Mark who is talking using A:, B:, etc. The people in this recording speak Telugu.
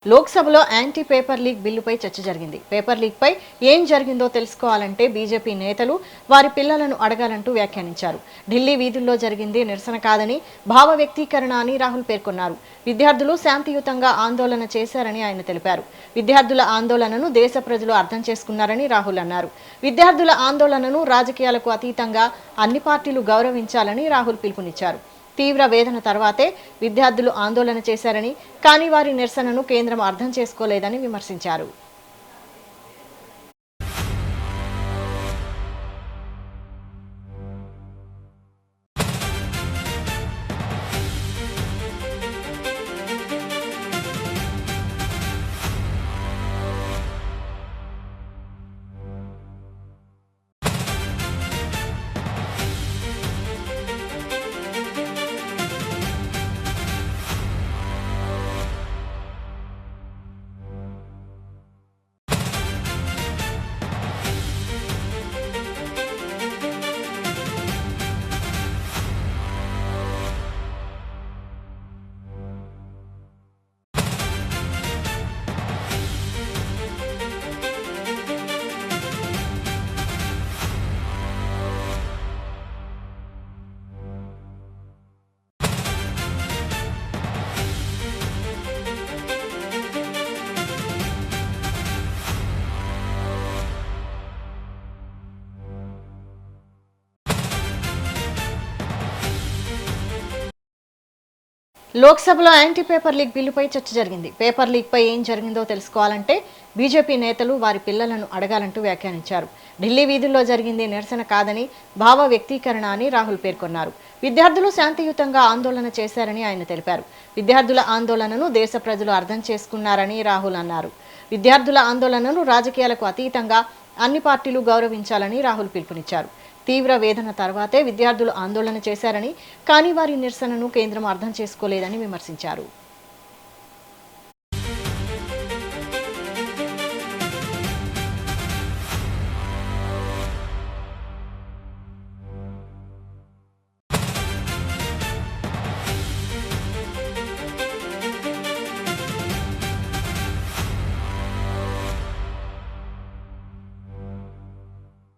A: లోక్సభలో యాంటీ పేపర్ లీక్ బిల్లుపై చర్చ జరిగింది. పేపర్ లీక్ పై ఏం జరిగిందో తెలుసుకోవాలంటే బీజేపీ నేతలు వారి పిల్లలను అడగాలంటూ వ్యాఖ్యానించారు. ఢిల్లీ వీధుల్లో జరిగింది నిరసన కాదని, భావ వ్యక్తీకరణ అని రాహుల్ పేర్కొన్నారు. విద్యార్థులు శాంతియుతంగా ఆందోళన చేశారని ఆయన తెలిపారు. విద్యార్థుల ఆందోళనను దేశ ప్రజలు అర్థం చేసుకున్నారని రాహుల్ అన్నారు. విద్యార్థుల ఆందోళనను రాజకీయాలకు అతీతంగా అన్ని పార్టీలు గౌరవించాలని రాహుల్ పిలుపునిచ్చారు. తీవ్ర వేదన తర్వాతే విద్యార్థులు ఆందోళన చేశారని, కానీ వారి నిరసనను కేంద్రం అర్థం చేసుకోలేదని విమర్శించారు. లోక్సభలో యాంటీ పేపర్ లీక్ బిల్లుపై చర్చ జరిగింది. పేపర్ లీక్ పై ఏం జరిగిందో తెలుసుకోవాలంటే బీజేపీ నేతలు వారి పిల్లలను అడగాలంటూ వ్యాఖ్యానించారు. ఢిల్లీ వీధుల్లో జరిగింది నిరసన కాదని, భావ వ్యక్తీకరణ అని రాహుల్ పేర్కొన్నారు. విద్యార్థులు శాంతియుతంగా ఆందోళన చేశారని ఆయన తెలిపారు. విద్యార్థుల ఆందోళనను దేశ ప్రజలు అర్థం చేసుకున్నారని రాహుల్ అన్నారు. విద్యార్థుల ఆందోళనను రాజకీయాలకు అతీతంగా అన్ని పార్టీలు గౌరవించాలని రాహుల్ పిలుపునిచ్చారు. తీవ్ర వేదన తర్వాతే విద్యార్థులు ఆందోళన చేశారని, కానీ వారి నిరసనను కేంద్రం అర్థం చేసుకోలేదని విమర్శించారు.